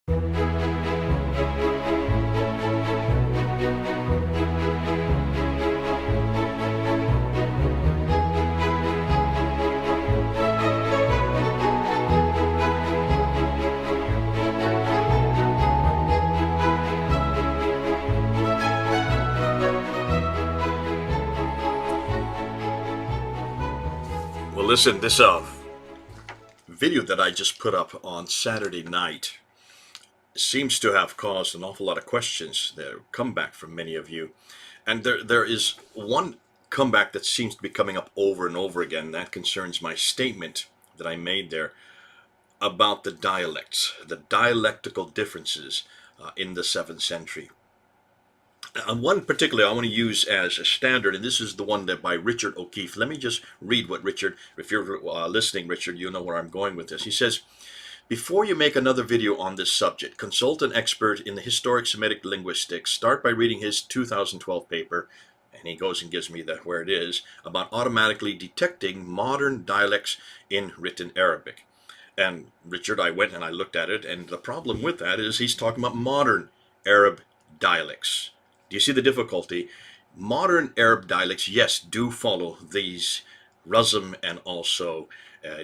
Well, listen, this video that I just put up on Saturday night seems to have caused an awful lot of questions that come back from many of you. And there is one comeback that seems to be coming up over and over again. That concerns my statement that I made there about the dialects, the dialectical differences in the 7th century. One particularly I want to use as a standard, and this is the one that by Richard O'Keefe. Let me just read what Richard, if you're listening, Richard, you know where I'm going with this. He says, before you make another video on this subject, consult an expert in the historic Semitic linguistics. Start by reading his 2012 paper, and he goes and gives me where it is, about automatically detecting modern dialects in written Arabic. And Richard, I went and I looked at it, and the problem with that is he's talking about modern Arab dialects. Do you see the difficulty? Modern Arab dialects, yes, do follow these rasm and also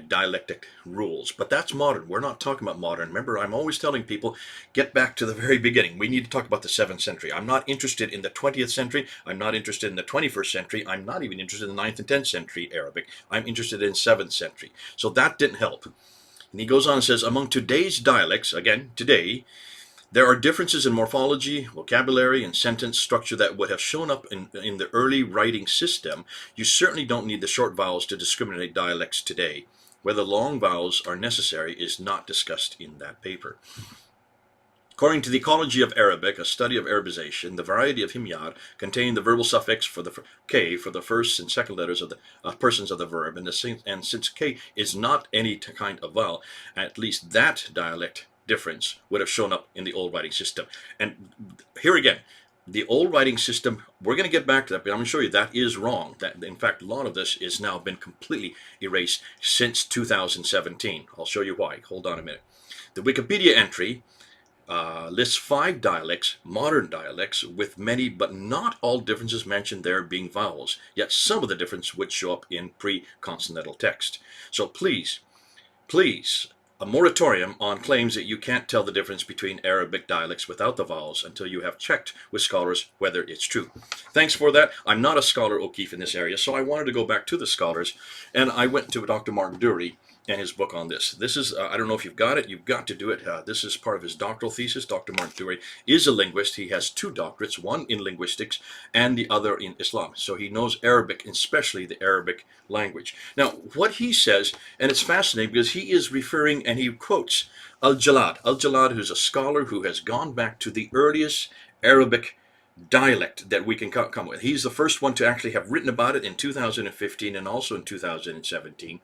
dialectic rules, but that's modern. We're not talking about modern. Remember, I'm always telling people, get back to the very beginning. We need to talk about the 7th century. I'm not interested in the 20th century. I'm not interested in the 21st century. I'm not even interested in the 9th and 10th century Arabic. I'm interested in 7th century. So that didn't help. And he goes on and says, among today's dialects, again, today, there are differences in morphology, vocabulary, and sentence structure that would have shown up in the early writing system. You certainly don't need the short vowels to discriminate dialects today. Whether long vowels are necessary is not discussed in that paper. According to the Ecology of Arabic, a study of Arabization, the variety of himyar contain the verbal suffix for the k for the first and second letters of the persons of the verb, and since k is not any kind of vowel, at least that dialect difference would have shown up in the old writing system. And here again, the old writing system, we're going to get back to that, but I'm going to show you that is wrong. That, in fact, a lot of this has now been completely erased since 2017. I'll show you why. Hold on a minute. The Wikipedia entry lists 5 dialects, modern dialects, with many but not all differences mentioned there being vowels, yet some of the difference would show up in pre-consonantal text. So please, a moratorium on claims that you can't tell the difference between Arabic dialects without the vowels until you have checked with scholars whether it's true. Thanks for that. I'm not a scholar, O'Keefe, in this area, so I wanted to go back to the scholars, and I went to Dr. Mark Dury and his book on this. This is, I don't know if you've got it, you've got to do it. This is part of his doctoral thesis. Dr. Mark Dury is a linguist. He has 2 doctorates, one in linguistics and the other in Islam. So he knows Arabic, especially the Arabic language. Now, what he says, and it's fascinating because he is referring and he quotes Al-Jalad. Al-Jalad, who's a scholar who has gone back to the earliest Arabic dialect that we can come with. He's the first one to actually have written about it in 2015 and also in 2017.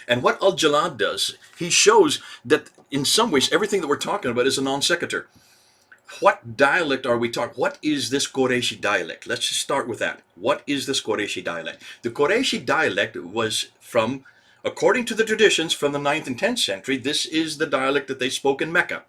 And what Al-Jalad does, he shows that in some ways everything that we're talking about is a non sequitur. What dialect are we talking? What is this Qurayshi dialect? Let's just start with that. What is this Qurayshi dialect? The Qurayshi dialect was from, according to the traditions from the 9th and 10th century, this is the dialect that they spoke in Mecca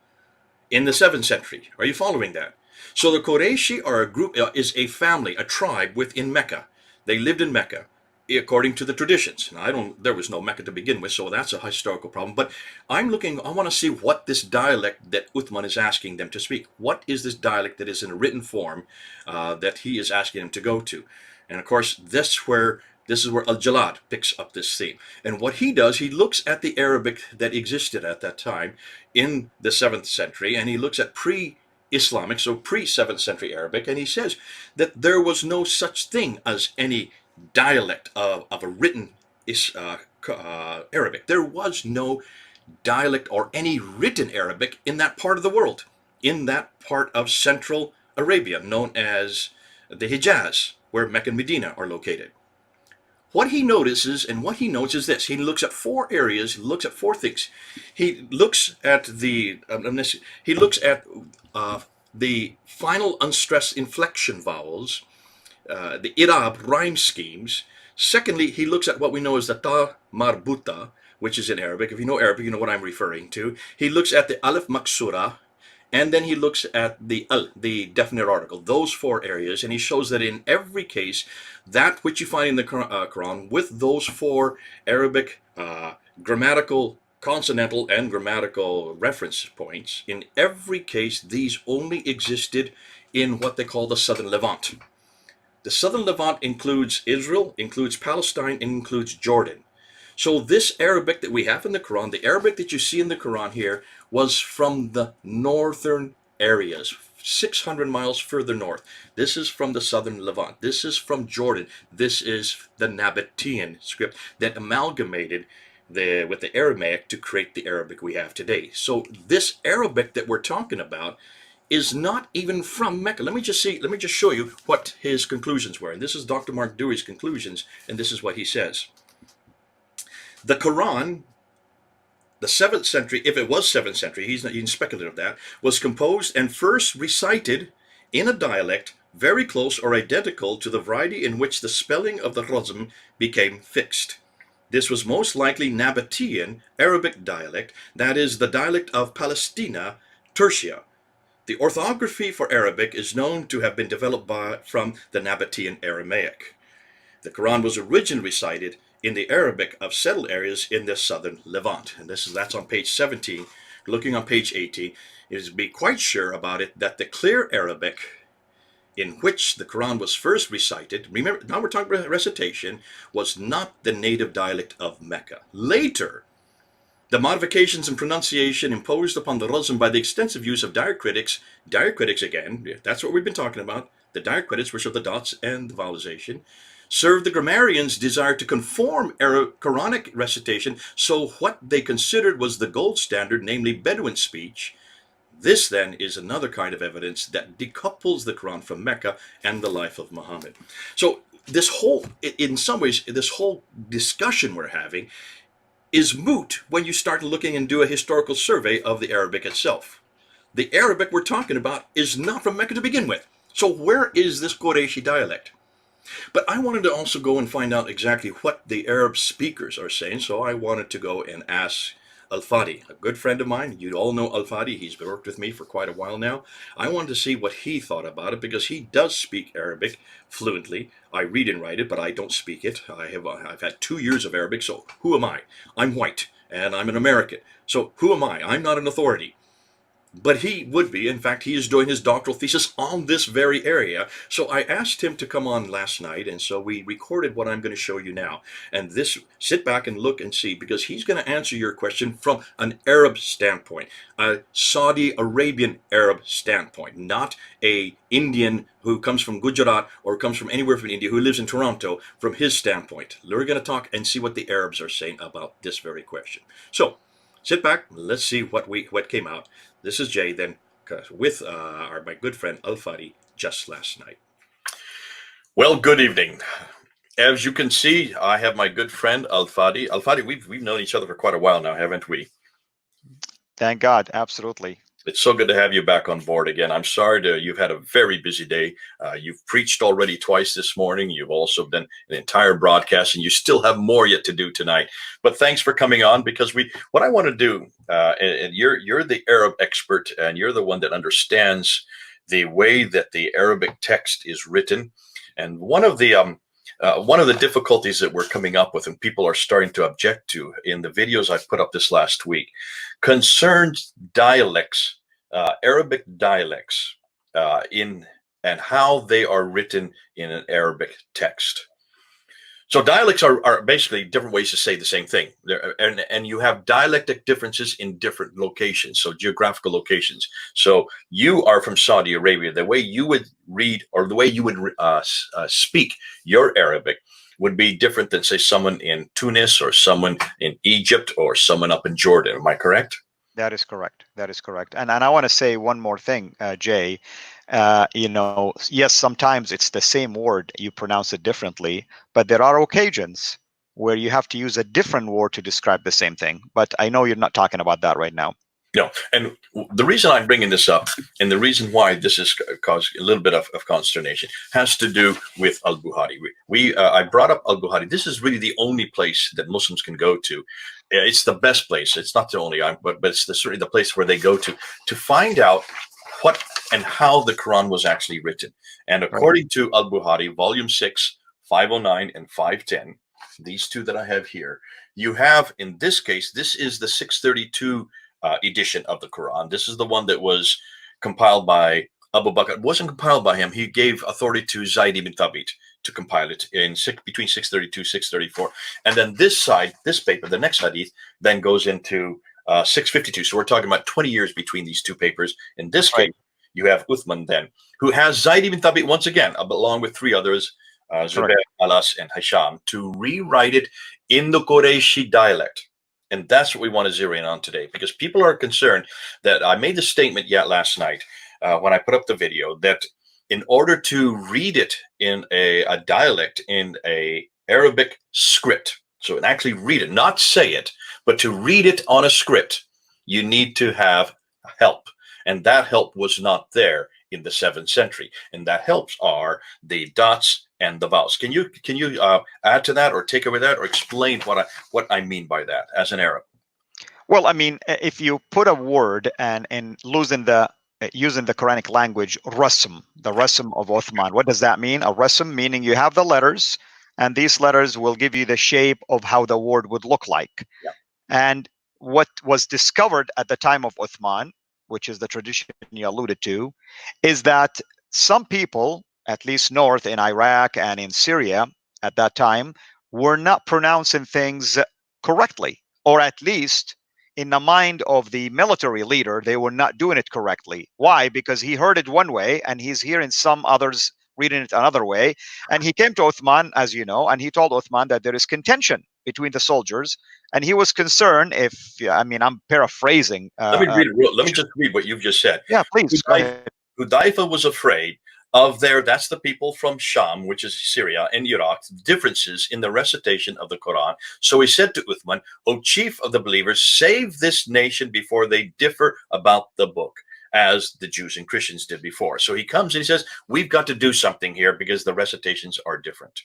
in the 7th century. Are you following that? So the Qurayshi are a group, is a family, a tribe within Mecca. They lived in Mecca, according to the traditions. Now, there was no Mecca to begin with, so that's a historical problem. But I want to see what this dialect that Uthman is asking them to speak. What is this dialect that is in a written form that he is asking them to go to? And of course, this is where Al-Jalad picks up this theme. And what he does, he looks at the Arabic that existed at that time in the 7th century, and he looks at pre-Islamic, so pre-7th century Arabic, and he says that there was no such thing as any dialect of a written Arabic. There was no dialect or any written Arabic in that part of the world, in that part of Central Arabia, known as the Hijaz, where Mecca and Medina are located. What he notices and what he notes is this. He looks at 4 areas, he looks at 4 things. He looks at the final unstressed inflection vowels, the Irab rhyme schemes. Secondly, he looks at what we know as the Ta Marbuta, which is in Arabic. If you know Arabic, you know what I'm referring to. He looks at the Alif Maksura, and then he looks at the definite article, those four areas, and he shows that in every case, that which you find in the Quran with those four Arabic grammatical, consonantal, and grammatical reference points, in every case, these only existed in what they call the Southern Levant. The Southern Levant includes Israel, includes Palestine, and includes Jordan. So this Arabic that we have in the Quran, the Arabic that you see in the Quran here, was from the northern areas, 600 miles further north. This is from the Southern Levant. This is from Jordan. This is the Nabatean script that amalgamated with the Aramaic to create the Arabic we have today. So this Arabic that we're talking about is not even from Mecca. Let me just show you what his conclusions were. And this is Dr. Mark Dewey's conclusions, and this is what he says. The Quran, the 7th century, if it was 7th century, he's not even speculative of that, was composed and first recited in a dialect very close or identical to the variety in which the spelling of the razm became fixed. This was most likely Nabatean Arabic dialect, that is, the dialect of Palestina, Tertia. The orthography for Arabic is known to have been developed from the Nabatean Aramaic. The Quran was originally recited in the Arabic of settled areas in the Southern Levant. And that's on page 17. Looking on page 18, it is to be quite sure about it that the clear Arabic in which the Quran was first recited, remember, now we're talking about recitation, was not the native dialect of Mecca. Later, the modifications in pronunciation imposed upon the razm by the extensive use of diacritics again, that's what we've been talking about, the diacritics, which are the dots and the vowelization, served the grammarians' desire to conform Quranic recitation so what they considered was the gold standard, namely Bedouin speech. This then is another kind of evidence that decouples the Quran from Mecca and the life of Muhammad. So this whole, in some ways, this whole discussion we're having is moot when you start looking and do a historical survey of the Arabic itself. The Arabic we're talking about is not from Mecca to begin with. So where is this Qurayshi dialect? But I wanted to also go and find out exactly what the Arab speakers are saying, so I wanted to go and ask Al-Fadi, a good friend of mine. You all know Al-Fadi. He's worked with me for quite a while now. I wanted to see what he thought about it because he does speak Arabic fluently. I read and write it, but I don't speak it. I've had 2 years of Arabic, so who am I? I'm white, and I'm an American. So who am I? I'm not an authority. But he would be. In fact, he is doing his doctoral thesis on this very area. So I asked him to come on last night, and so we recorded what I'm going to show you now. And this, sit back and look and see, because he's going to answer your question from an Arab standpoint, a Saudi Arabian Arab standpoint, not a Indian who comes from Gujarat or comes from anywhere from India, who lives in Toronto, from his standpoint. We're going to talk and see what the Arabs are saying about this very question. So sit back, let's see what came out. This is Jay, then, with my good friend Al-Fadi just last night. Well, good evening. As you can see, I have my good friend Al-Fadi. Al-Fadi, we've known each other for quite a while now, haven't we? Thank God, absolutely. It's so good to have you back on board again. I'm sorry you've had a very busy day. You've preached already twice this morning. You've also done an entire broadcast, and you still have more yet to do tonight. But thanks for coming on, because what I want to do, and you're the Arab expert, and you're the one that understands the way that the Arabic text is written. And one of the difficulties that we're coming up with, and people are starting to object to in the videos I put up this last week, concerns dialects, Arabic dialects, and how they are written in an Arabic text. So dialects are basically different ways to say the same thing. And you have dialectic differences in different locations, so geographical locations. So you are from Saudi Arabia. The way you would read, or the way you would speak your Arabic, would be different than, say, someone in Tunis or someone in Egypt or someone up in Jordan. Am I correct? That is correct. That is correct. And I want to say one more thing, Jay. Yes, sometimes it's the same word, you pronounce it differently, but there are occasions where you have to use a different word to describe the same thing. But I know you're not talking about that right now. No, and the reason I'm bringing this up, and the reason why this has caused a little bit of consternation, has to do with Al-Bukhari. I brought up Al-Bukhari. This is really the only place that Muslims can go to. It's the best place. It's not the only, but it's certainly the place where they go to find out what and how the Quran was actually written. And Right. according to Al-Bukhari, volume 6, 509 and 510, these two that I have here, you have, in this case, this is the 632 edition of the Quran. This is the one that was compiled by Abu Bakr. It wasn't compiled by him. He gave authority to Zayd ibn Thabit to compile it between 632 634. And then this side, this paper, the next hadith, then goes into 652. So we're talking about 20 years between these two papers. In this case, Right. you have Uthman then, who has Zayd ibn Thabit once again, along with three others, Zubair, Alas, and Hisham, to rewrite it in the Qurayshi dialect. And that's what we want to zero in on today, because people are concerned that I made the statement yet last night when I put up the video that in order to read it in a dialect, in a Arabic script, so and actually read it, not say it, but to read it on a script, you need to have help. And that help was not there in the 7th century. And that helps are the dots and the vowels. Can you add to that, or take away that, or explain what I mean by that as an Arab? Well, I mean, if you put a word and using the Quranic language, rasm, the rasm of Uthman, what does that mean? A rasm meaning you have the letters, and these letters will give you the shape of how the word would look like. Yeah. And what was discovered at the time of Uthman, which is the tradition you alluded to, is that some people, at least north in Iraq and in Syria at that time, were not pronouncing things correctly, or at least in the mind of the military leader, they were not doing it correctly. Why? Because he heard it one way and he's hearing some others reading it another way. And he came to Uthman, as you know, and he told Uthman that there is contention between the soldiers. And he was concerned I'm paraphrasing. Let me read it. Let me just read what you've just said. Yeah, please. Go ahead. Hudayfa was afraid of that's the people from Sham, which is Syria and Iraq, differences in the recitation of the Quran. So he said to Uthman, O chief of the believers, save this nation before they differ about the book, as the Jews and Christians did before. So he comes and he says, we've got to do something here because the recitations are different.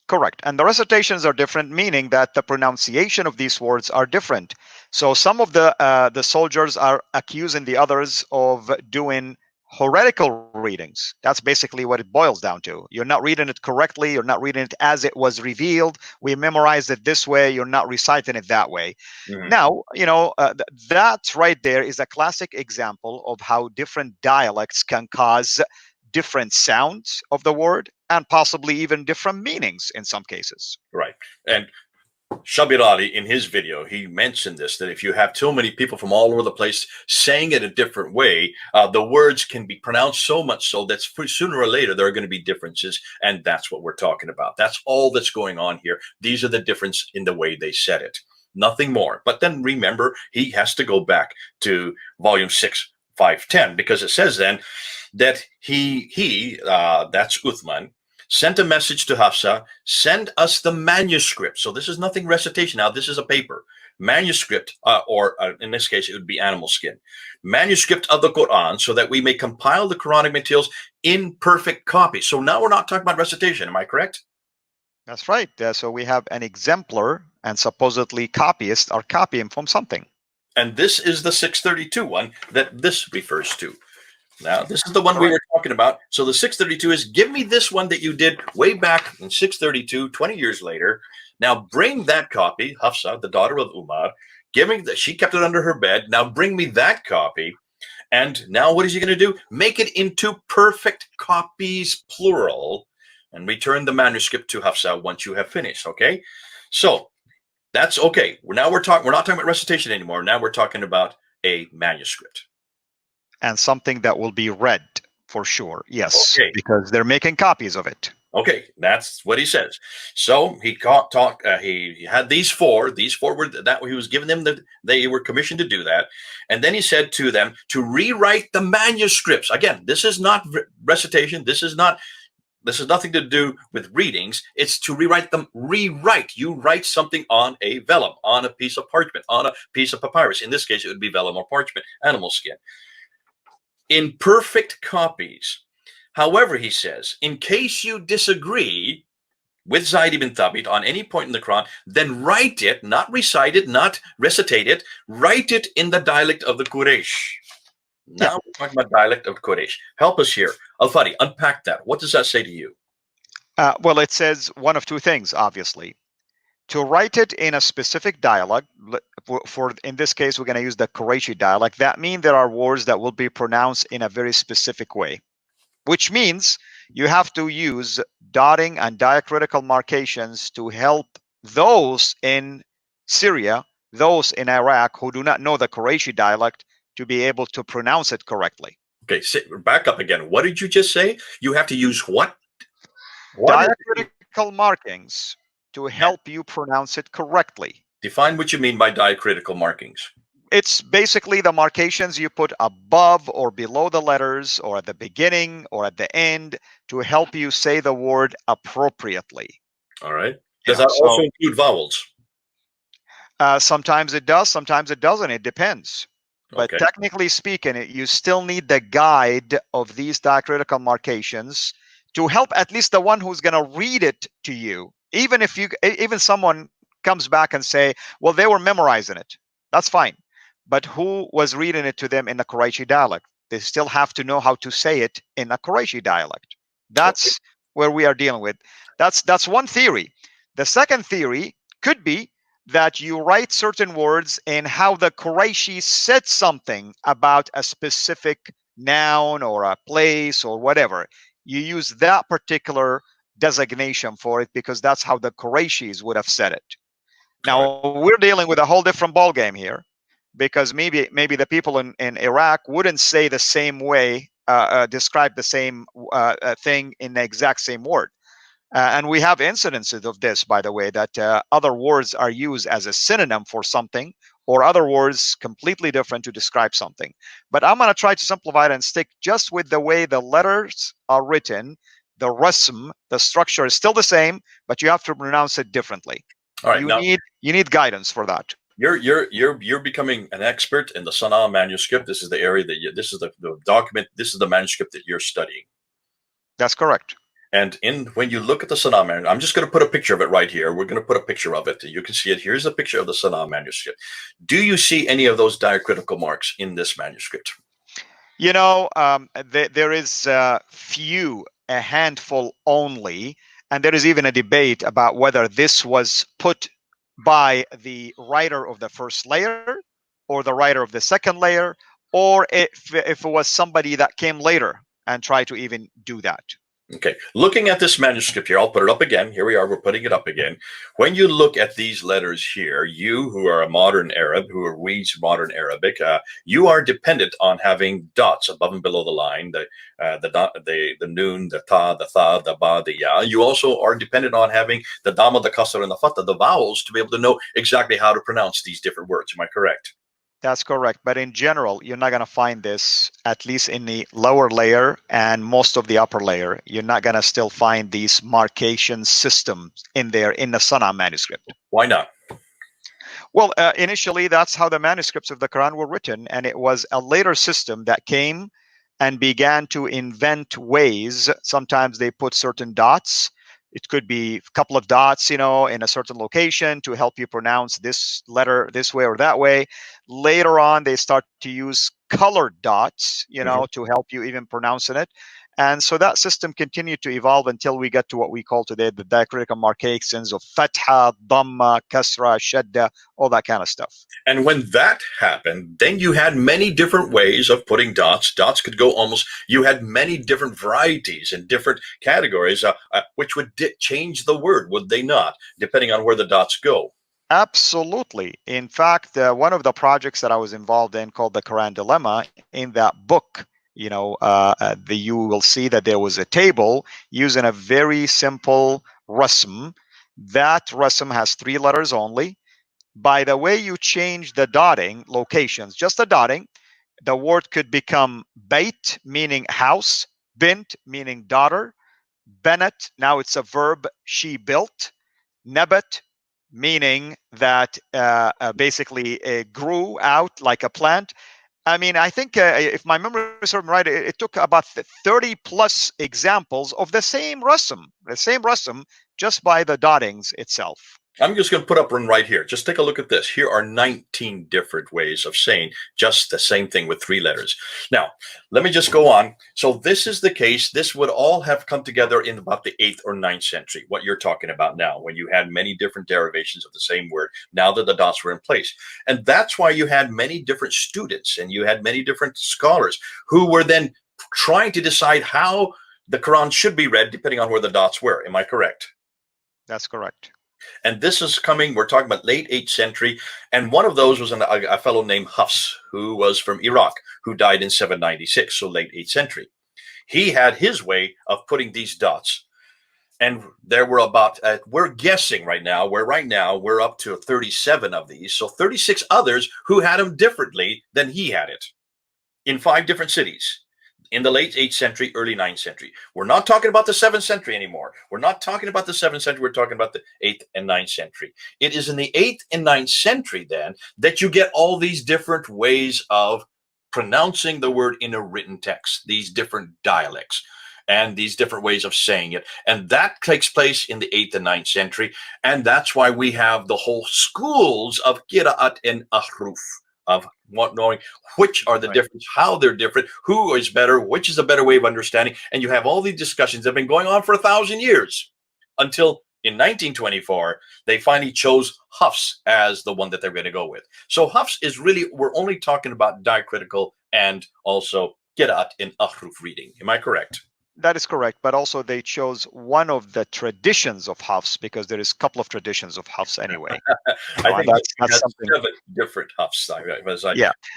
Correct. And the recitations are different, meaning that the pronunciation of these words are different. So some of the soldiers are accusing the others of doing heretical readings. That's basically what it boils down to. You're not reading it correctly. You're not reading it as it was revealed. We memorized it this way. You're not reciting it that way. Mhm. Now, that right there is a classic example of how different dialects can cause different sounds of the word and possibly even different meanings in some cases. Right. And Shabir Ali, in his video, he mentioned this, that if you have too many people from all over the place saying it a different way, the words can be pronounced so much so that sooner or later there are going to be differences. And that's what we're talking about. That's all that's going on here. These are the difference in the way they said it. Nothing more. But then remember, he has to go back to volume 6, 510, because it says then that that's Uthman, sent a message to Hafsa, send us the manuscript. So this is nothing recitation now. This is a paper. Manuscript, or in this case, it would be animal skin. Manuscript of the Quran, so that we may compile the Quranic materials in perfect copy. So now we're not talking about recitation. Am I correct? That's right. So we have an exemplar, and supposedly copyists are copying from something. And this is the 632 one that this refers to. Now, this is the one we were talking about. So the 632 is, give me this one that you did way back in 632, 20 years later. Now bring that copy, Hafsa, the daughter of Umar, she kept it under her bed. Now bring me that copy. And now what is he going to do? Make it into perfect copies, plural, and return the manuscript to Hafsa once you have finished. Okay. So that's okay. We're not talking about recitation anymore. Now we're talking about a manuscript. And something that will be read for sure. Yes, okay. Because they're making copies of it. Okay, that's what he says. So he he had these four were that he was giving them, they were commissioned to do that. And then he said to them to rewrite the manuscripts. Again, this is not recitation. This is nothing to do with readings. It's to rewrite them. Rewrite. You write something on a vellum, on a piece of parchment, on a piece of papyrus. In this case, it would be vellum or parchment, animal skin. In perfect copies. However, he says, in case you disagree with Zayd ibn Thabit on any point in the Quran, then write it, not recite it, not recitate it, write it in the dialect of the Quraysh. Yeah. Now we're talking about dialect of Quraysh. Help us here. Al-Fadi, unpack that. What does that say to you? Well, it says one of two things, obviously. To write it in a specific dialect, for in this case, we're going to use the Qurayshi dialect. That means there are words that will be pronounced in a very specific way, which means you have to use dotting and diacritical markations to help those in Syria, those in Iraq who do not know the Qurayshi dialect to be able to pronounce it correctly. Okay, back up again. What did you just say? You have to use what? What is it? Diacritical markings to help you pronounce it correctly. Define what you mean by diacritical markings. It's basically the markations you put above or below the letters or at the beginning or at the end to help you say the word appropriately. All right. You Does know, that also so include vowels? sometimes it does, sometimes it doesn't. It depends. But Okay. technically speaking, you still need the guide of these diacritical markations to help at least the one who's going to read it to you. Even someone comes back and say, well, they were memorizing it. That's fine. But who was reading it to them in the Qurayshi dialect? They still have to know how to say it in a Qurayshi dialect. That's where we are dealing with. That's one theory. The second theory could be that you write certain words and how the Qurayshi said something about a specific noun or a place or whatever. You use that particular designation for it because that's how the Qurayshis would have said it. All right. Now we're dealing with a whole different ballgame here because maybe the people in Iraq wouldn't say the same way, describe the same thing in the exact same word. And we have incidences of this, by the way, that other words are used as a synonym for something or other words completely different to describe something. But I'm going to try to simplify it and stick just with the way the letters are written. The rasm, the structure is still the same, but you have to pronounce it differently. All right. Now You need guidance for that. you're becoming an expert in the Sana'a manuscript. This is the area that this is the document. This is the manuscript that you're studying. That's correct. And when you look at the Sana'a manuscript, I'm just going to put a picture of it right here. We're going to put a picture of it. You can see it. Here's a picture of the Sana'a manuscript. Do you see any of those diacritical marks in this manuscript? You know, there is a handful only, and there is even a debate about whether this was put by the writer of the first layer or the writer of the second layer, or if it was somebody that came later and tried to even do that. Okay, looking at this manuscript here, I'll put it up again. Here we are, we're putting it up again. When you look at these letters here, you who are a modern Arab, who reads modern Arabic, you are dependent on having dots above and below the line, the noon, the ta, the tha, the ba, the ya. You also are dependent on having the dama, the kasr, and the fatha, the vowels, to be able to know exactly how to pronounce these different words. Am I correct? That's correct. But in general, you're not going to find this, at least in the lower layer and most of the upper layer. You're not going to still find these markation systems in there in the Sana'a manuscript. Why not? Well, initially, that's how the manuscripts of the Quran were written. And it was a later system that came and began to invent ways. Sometimes they put certain dots. It could be a couple of dots, in a certain location to help you pronounce this letter this way or that way. Later on, they start to use colored dots, to help you even pronouncing it. And so that system continued to evolve until we get to what we call today the diacritical markations of fatha, dhamma, kasra, shadda, all that kind of stuff. And when that happened, then you had many different ways of putting dots. Dots could go you had many different varieties and different categories, which would change the word, would they not, depending on where the dots go? Absolutely. In fact, one of the projects that I was involved in called the Quran Dilemma, in that book, you will see that there was a table using a very simple rasm. That rasm has 3 letters only. By the way you change the dotting locations, just the dotting, the word could become bait, meaning house, bint, meaning daughter, Bennett, now it's a verb, she built, Nebat, meaning that basically grew out like a plant. I mean, I think if my memory is right, it took about 30 plus examples of the same rasm just by the dottings itself. I'm just going to put up one right here. Just take a look at this. Here are 19 different ways of saying just the same thing with 3 letters. Now, let me just go on. So this is the case. This would all have come together in about the 8th or 9th century, what you're talking about now, when you had many different derivations of the same word, now that the dots were in place. And that's why you had many different students and you had many different scholars who were then trying to decide how the Quran should be read depending on where the dots were. Am I correct? That's correct. And this is coming, we're talking about late 8th century. And one of those was a fellow named Hafs, who was from Iraq, who died in 796, so late 8th century. He had his way of putting these dots. And there were about, we're guessing right now we're up to 37 of these. So 36 others who had them differently than he had it in 5 different cities. In the late 8th century, early 9th century. We're not talking about the 7th century anymore. We're not talking about the 7th century. We're talking about the 8th and 9th century. It is in the 8th and 9th century then that you get all these different ways of pronouncing the word in a written text, these different dialects and these different ways of saying it. And that takes place in the 8th and 9th century. And that's why we have the whole schools of Qira'at and Ahruf, of knowing which are the difference, how they're different, who is better, which is a better way of understanding. And you have all these discussions that have been going on for 1,000 years until in 1924, they finally chose Hafs as the one that they're going to go with. So Hafs is really, we're only talking about diacritical and also Qira'at in Ahruf reading. Am I correct? That is correct, but also they chose one of the traditions of Hafs, because there is a couple of traditions of Hafs anyway. I think that's something 7 different Hafs,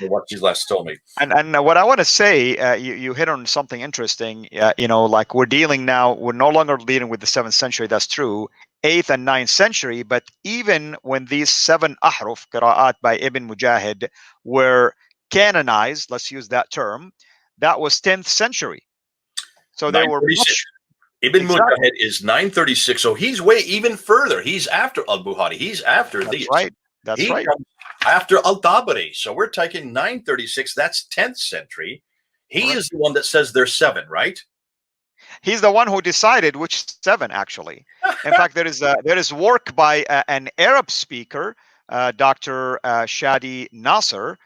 what you last told me. And what I want to say, you hit on something interesting. Like we're no longer dealing with the 7th century. That's true. 8th and 9th century, but even when these 7 ahruf qira'at by Ibn Mujahid were canonized, let's use that term, that was 10th century. So they were much. Ibn Mujahid is 936, so he's way even further. He's after Al-Bukhari. He's after these. Right. That's right. After Al-Tabari. So we're taking 936. That's 10th century. He is the one that says there's 7, right? He's the one who decided which 7, actually. In fact, there is work by an Arab speaker, Dr. Shadi Nasser,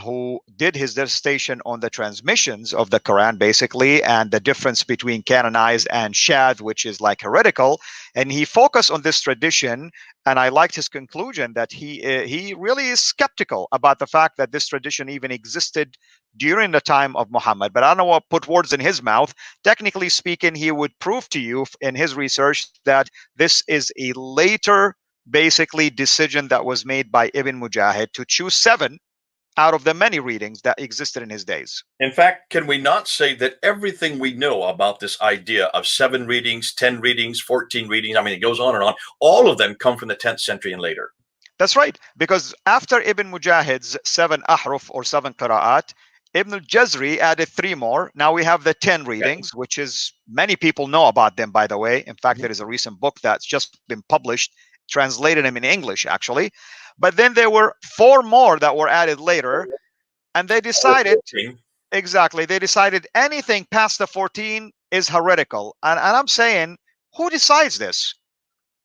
who did his dissertation on the transmissions of the Quran, basically, and the difference between canonized and shadh, which is like heretical. And he focused on this tradition, and I liked his conclusion that he really is skeptical about the fact that this tradition even existed during the time of Muhammad. But I don't want to put words in his mouth. Technically speaking, he would prove to you in his research that this is a later, basically, decision that was made by Ibn Mujahid to choose 7 out of the many readings that existed in his days. In fact, can we not say that everything we know about this idea of 7 readings, 10 readings, 14 readings, I mean, it goes on and on, all of them come from the 10th century and later? That's right, because after Ibn Mujahid's 7 ahruf or 7 qira'at, Ibn al-Jazri added 3 more. Now we have the 10 readings, which is, many people know about them, by the way. In fact, there is a recent book that's just been published, translated them in English, actually. But then there were 4 more that were added later, and they decided, exactly, they decided anything past the 14 is heretical. And I'm saying, who decides this?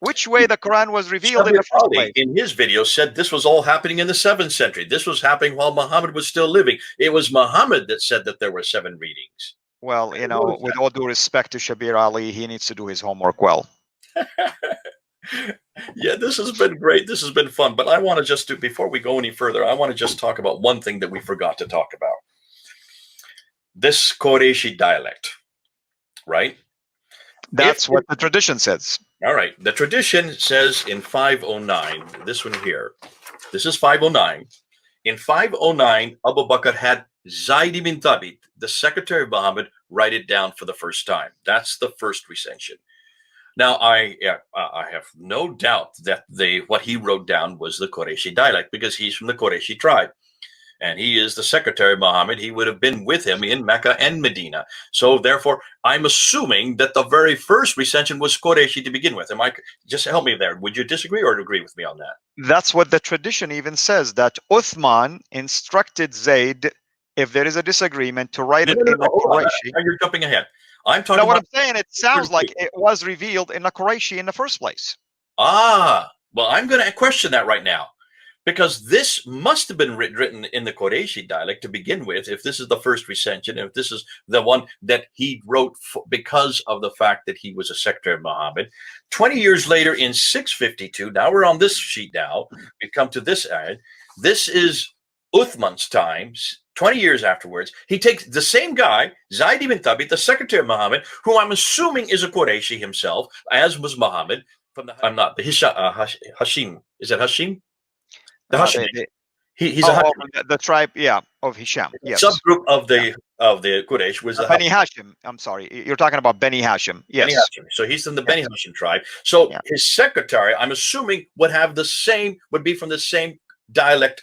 Which way the Quran was revealed in the first place? In his video said this was all happening in the 7th century. This was happening while Muhammad was still living. It was Muhammad that said that there were 7 readings. Well, with all due respect to Shabir Ali, he needs to do his homework well. Yeah, this has been great. This has been fun. But I want to just do, before we go any further, I want to just talk about one thing that we forgot to talk about. This Qurayshi dialect, right? That's what the tradition says. All right. The tradition says in 509, this one here, this is 509. In 509, Abu Bakr had Zayd ibn Thabit, the secretary of Muhammad, write it down for the first time. That's the first recension. Now, I have no doubt that what he wrote down was the Qurayshi dialect, because he's from the Qurayshi tribe. And he is the secretary of Muhammad. He would have been with him in Mecca and Medina. So therefore, I'm assuming that the very first recension was Qurayshi to begin with. Just help me there. Would you disagree or agree with me on that? That's what the tradition even says, that Uthman instructed Zayd, if there is a disagreement, to write it in the Qurayshi. You're jumping ahead. I'm No, talking what about I'm saying, it sounds like it was revealed in the Qurayshi in the first place. well, I'm going to question that right now. Because this must have been written in the Qurayshi dialect to begin with, if this is the first recension, if this is the one that he wrote because of the fact that he was a secretary of Muhammad. 20 years later in 652, now we're on this sheet now, we've come to this ayat. This is Uthman's times, 20 years afterwards. He takes the same guy, Zayd ibn Thabit, the secretary of Muhammad, who I'm assuming is a Qurayshi himself, as was Muhammad, I'm not, the Hashim. Is it Hashim? The Uh, Hashimi. they, they, He's a oh, Hashimi. the tribe, yeah, of Hisham. Yes. Subgroup Yeah. of the Quraysh was the Beni Hashim. I'm sorry. You're talking about Beni Hashim. Beni Yes. Hashim. So he's from the Beni Yes. Hashim tribe. So Yeah. his secretary, I'm assuming, would be from the same dialect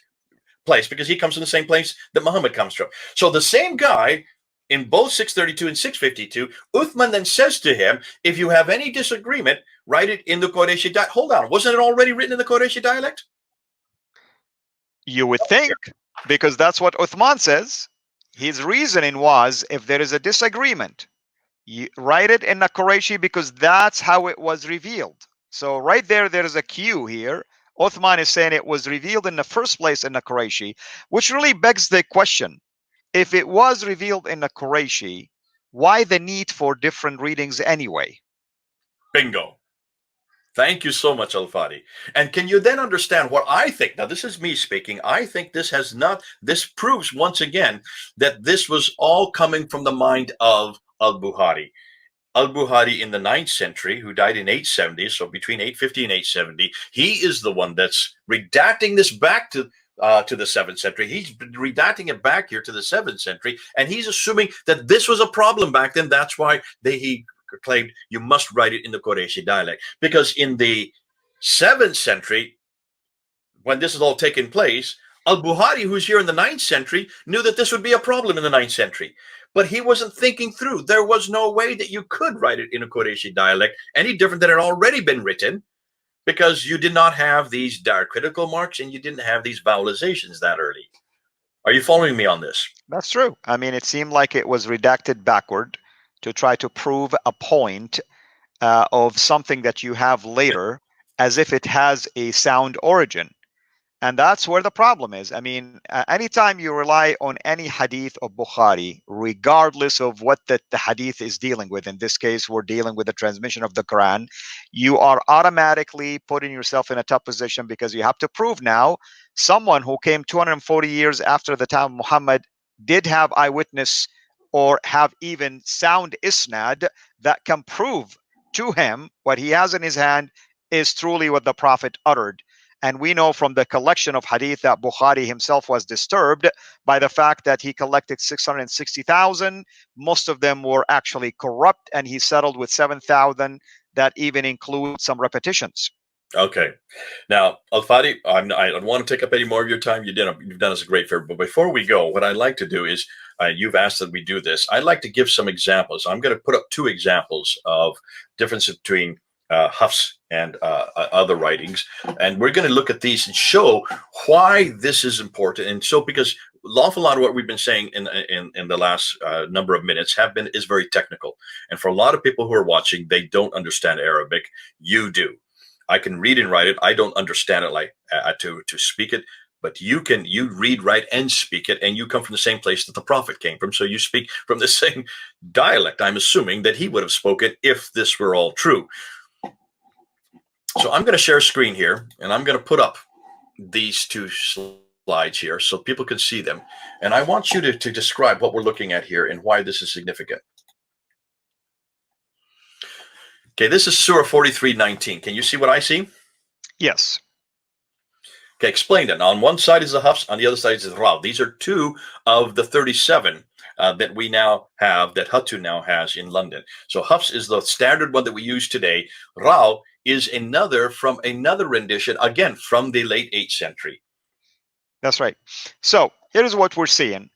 place because he comes from the same place that Muhammad comes from. So the same guy in both 632 and 652, Uthman then says to him, if you have any disagreement, write it in the Qurayshi dialect. Hold on, wasn't it already written in the Qurayshi dialect? You would think, because that's what Uthman says. His reasoning was, if there is a disagreement, you write it in the Qurayshi because that's how it was revealed. So right there is a cue here. Uthman is saying it was revealed in the first place in the Qurayshi, which really begs the question. If it was revealed in the Qurayshi, why the need for different readings anyway? Bingo. Thank you so much, Al Fadi. And can you then understand what I think? Now, this is me speaking. I think this proves once again that this was all coming from the mind of Al Buhari. Al Buhari in the 9th century, who died in 870, so between 850 and 870, he is the one that's redacting this back to the 7th century. He's redacting it back here to the 7th century, and he's assuming that this was a problem back then. That's why he claimed you must write it in the Qurayshi dialect. Because in the 7th century, when this is all taking place, Al-Buhari, who's here in the 9th century, knew that this would be a problem in the 9th century. But he wasn't thinking through. There was no way that you could write it in a Qurayshi dialect any different than it had already been written, because you did not have these diacritical marks and you didn't have these vowelizations that early. Are you following me on this? That's true. I mean, it seemed like it was redacted backward to try to prove a point of something that you have later as if it has a sound origin. And that's where the problem is. I mean, anytime you rely on any hadith of Bukhari, regardless of what the hadith is dealing with, in this case, we're dealing with the transmission of the Quran, you are automatically putting yourself in a tough position because you have to prove now someone who came 240 years after the time of Muhammad did have eyewitness or have even sound isnad that can prove to him what he has in his hand is truly what the Prophet uttered. And we know from the collection of hadith that Bukhari himself was disturbed by the fact that he collected 660,000. Most of them were actually corrupt, and he settled with 7,000 that even include some repetitions. Okay. Now, Al-Fadi, I don't want to take up any more of your time. You've done us a great favor. But before we go, what I'd like to do is, you've asked that we do this. I'd like to give some examples. I'm going to put up 2 examples of difference between Hafs and other writings. And we're going to look at these and show why this is important. And so, because an awful lot of what we've been saying in the last number of minutes is very technical. And for a lot of people who are watching, they don't understand Arabic. You do. I can read and write it. I don't understand it like to speak it, but you read, write, and speak it, and you come from the same place that the Prophet came from. So you speak from the same dialect, I'm assuming, that he would have spoken if this were all true. So I'm going to share a screen here, and I'm going to put up these 2 slides here so people can see them. And I want you to describe what we're looking at here and why this is significant. Okay, this is Surah 43:19. Can you see what I see? Yes. Okay, explain that. Now, on one side is the Hafs, on the other side is the Ra. These are 2 of the 37 that we now have, that Hatu now has in London. So Hafs is the standard one that we use today. Ra is another from another rendition, again, from the late 8th century. That's right. So here's what we're seeing.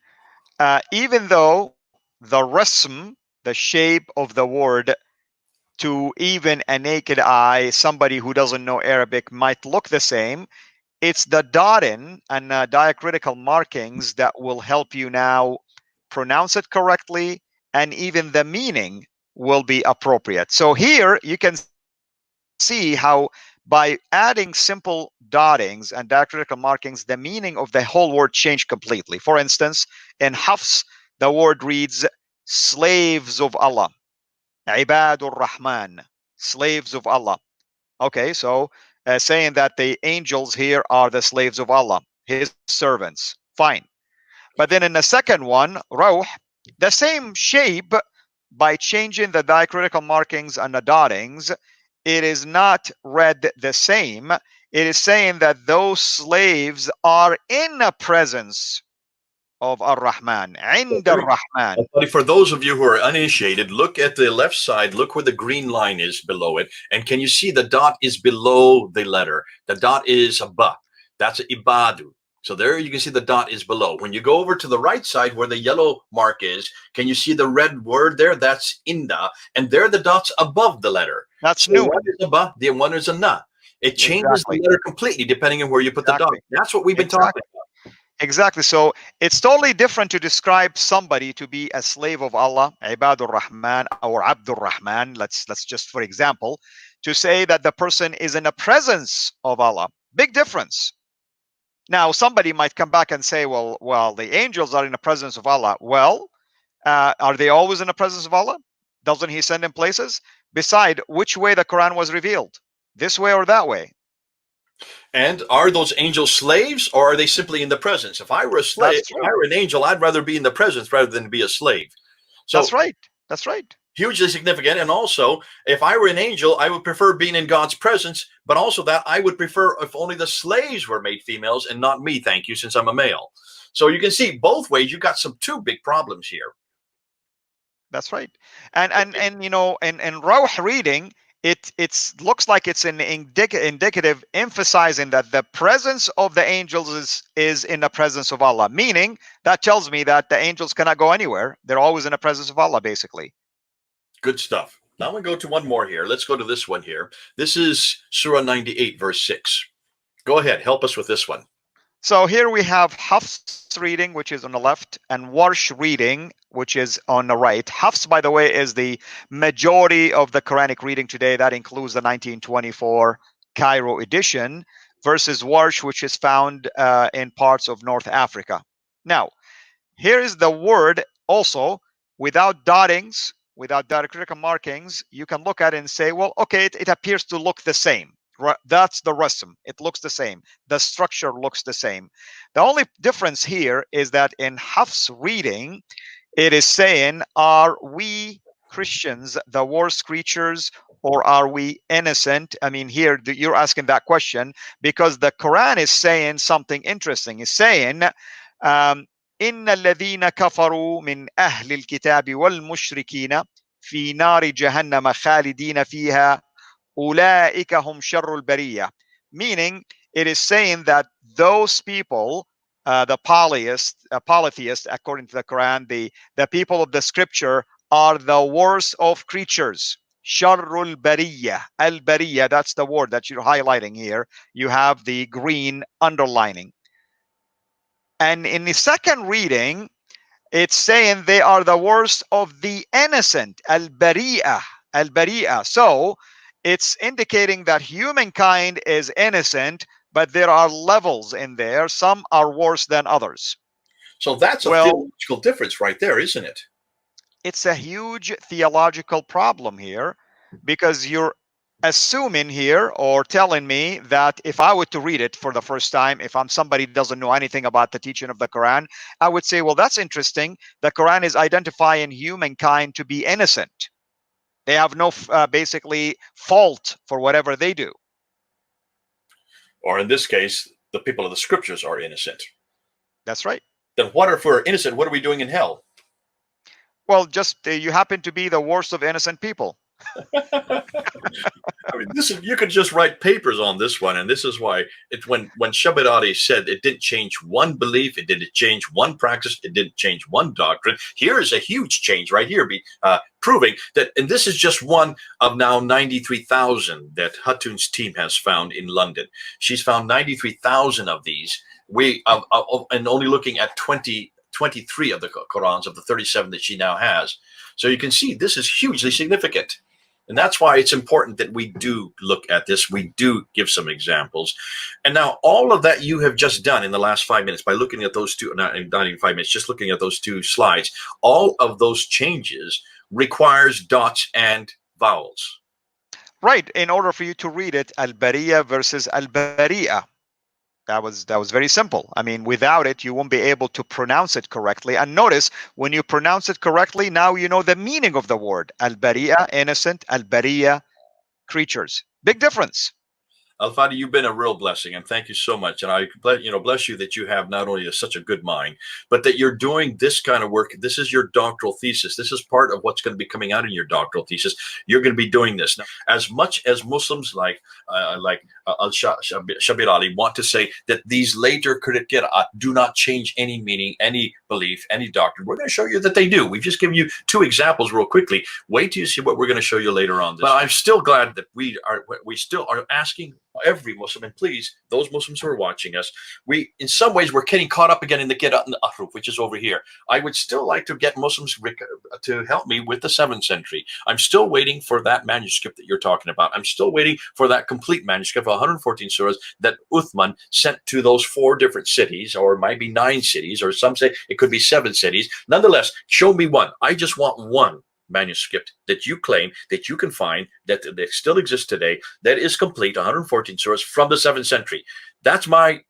Even though the rasm, the shape of the word, to even a naked eye, somebody who doesn't know Arabic, might look the same, it's the dotting and diacritical markings that will help you now pronounce it correctly, and even the meaning will be appropriate. So here you can see how by adding simple dottings and diacritical markings, the meaning of the whole word changed completely. For instance, in Hafs, the word reads slaves of Allah. Ibadur Rahman, slaves of Allah. Okay, so saying that the angels here are the slaves of Allah, his servants. Fine. But then in the second one, Rawh, the same shape, by changing the diacritical markings and the dottings, it is not read the same. It is saying that those slaves are in the presence of Ar-Rahman, عند الرحمن. Buddy, for those of you who are uninitiated, look at the left side. Look where the green line is below it. And can you see the dot is below the letter? The dot is a ba. That's ibadu. So there you can see the dot is below. When you go over to the right side where the yellow mark is, can you see the red word there? That's inda. And there the dot's above the letter. That's so new. One is a ba, the one is a na. It changes the letter completely depending on where you put the dot. That's what we've been talking about. Exactly. So it's totally different to describe somebody to be a slave of Allah, Ibadur Rahman or Abdur Rahman. Let's just, for example, to say that the person is in the presence of Allah. Big difference. Now, somebody might come back and say, well, the angels are in the presence of Allah. Well, are they always in the presence of Allah? Doesn't he send them places? Beside, which way the Quran was revealed? This way or that way? And are those angels slaves, or are they simply in the presence? If I were a slave, if I were an angel, I'd rather be in the presence rather than be a slave. So that's right. That's right. Hugely significant. And also, if I were an angel, I would prefer being in God's presence, but also that I would prefer if only the slaves were made females and not me, thank you, since I'm a male. So you can see both ways. You've got two big problems here. That's right. And you know, in Rawh reading, it looks like it's an indicative emphasizing that the presence of the angels is in the presence of Allah, meaning that tells me that the angels cannot go anywhere. They're always in the presence of Allah, basically. Good stuff. Now we go to one more here. Let's go to this one here. This is Surah 98, verse 6. Go ahead. Help us with this one. So here we have Hafs reading, which is on the left, and Warsh reading, which is on the right. Hafs, by the way, is the majority of the Quranic reading today. That includes the 1924 Cairo edition, versus Warsh, which is found in parts of North Africa. Now, here is the word also, without dottings, without diacritical markings. You can look at it and say, well, okay, it appears to look the same. That's the rasm. It looks the same. The structure looks the same. The only difference here is that in Hafs reading, it is saying, are we Christians the worst creatures, or are we innocent? I mean, here you're asking that question because the Quran is saying something interesting. It's saying, إن الذين كفروا من أهل الكتاب والمشركين في نار جهنم خالدين فيها أولئك هم شر البرية. Meaning, it is saying that those people, the polytheists, according to the Quran, the people of the scripture are the worst of creatures. Sharrul Bariya. Al Bariya, that's the word that you're highlighting here. You have the green underlining. And in the second reading, it's saying they are the worst of the innocent. Al Bariya. Al Bariya. So it's indicating that humankind is innocent, but there are levels in there. Some are worse than others. So that's a theological difference right there, isn't it? It's a huge theological problem here, because you're assuming here or telling me that if I were to read it for the first time, if I'm somebody who doesn't know anything about the teaching of the Quran, I would say, well, that's interesting. The Quran is identifying humankind to be innocent. They have no basically fault for whatever they do. Or in this case, the people of the scriptures are innocent. That's right. Then what if we're innocent? What are we doing in hell? Well, just you happen to be the worst of innocent people. I mean, you could just write papers on this one, and this is why when Shabirati said it didn't change one belief, it didn't change one practice, it didn't change one doctrine. Here is a huge change right here, proving that, and this is just one of now 93,000 that Hatun's team has found in London. She's found 93,000 of these. And only looking at 20 23 of the Qur'ans of the 37 that she now has. So you can see this is hugely significant. And that's why it's important that we do look at this. We do give some examples. And now all of that you have just done in the last 5 minutes by looking at those two, not even 5 minutes, just looking at those two slides, all of those changes requires dots and vowels. Right. In order for you to read it, al-Bariya versus al-Bari'a. That was very simple. I mean, without it, you won't be able to pronounce it correctly. And notice, when you pronounce it correctly, now you know the meaning of the word. Al-Bari'a, innocent, al-Bariya, creatures. Big difference. Al-Fadi, you've been a real blessing, and thank you so much. And I bless you that you have not only such a good mind, but that you're doing this kind of work. This is your doctoral thesis. This is part of what's going to be coming out in your doctoral thesis. You're going to be doing this. Now, as much as Muslims like Al-Shabir Ali want to say that these later qira'at do not change any meaning, any belief, any doctrine, we're going to show you that they do. We've just given you two examples real quickly. Wait till you see what we're going to show you later on. But I'm still glad that we still are asking every Muslim, and please, those Muslims who are watching us, we, in some ways, we're getting caught up again in the Qira'at and the Ahruf, which is over here. I would still like to get Muslims to help me with the 7th century. I'm still waiting for that manuscript that you're talking about. I'm still waiting for that complete manuscript of 114 surahs that Uthman sent to those 4 different cities, or maybe 9 cities, or some say it could be 7 cities. Nonetheless, show me one. I just want one manuscript that you claim that you can find that still exists today, that is complete, 114 surahs from the 7th century. That's my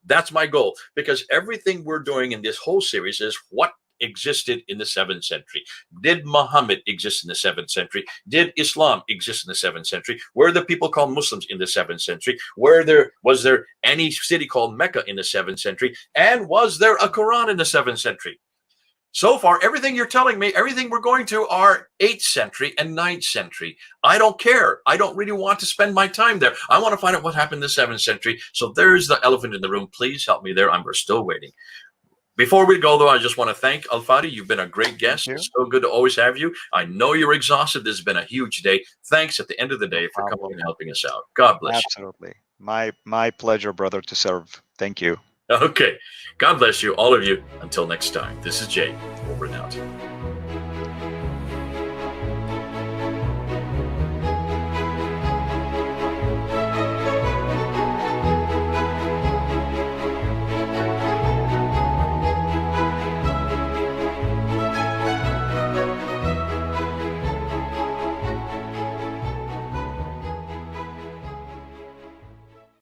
goal, because everything we're doing in this whole series is what existed in the 7th century. Did Muhammad exist in the 7th century? Did Islam exist in the 7th century? Were the people called Muslims in the 7th century? Was there any city called Mecca in the 7th century? And was there a Quran in the 7th century? So far, everything you're telling me, everything we're going to are 8th century and 9th century. I don't care. I don't really want to spend my time there. I want to find out what happened in the 7th century. So there's the elephant in the room. Please help me there. We're still waiting. Before we go, though, I just want to thank Al-Fadi. You've been a great guest. It's so good to always have you. I know you're exhausted. This has been a huge day. Thanks at the end of the day for coming and helping us out. God bless you. Absolutely. My pleasure, brother, to serve. Thank you. Okay. God bless you, all of you. Until next time, this is Jay, over and out.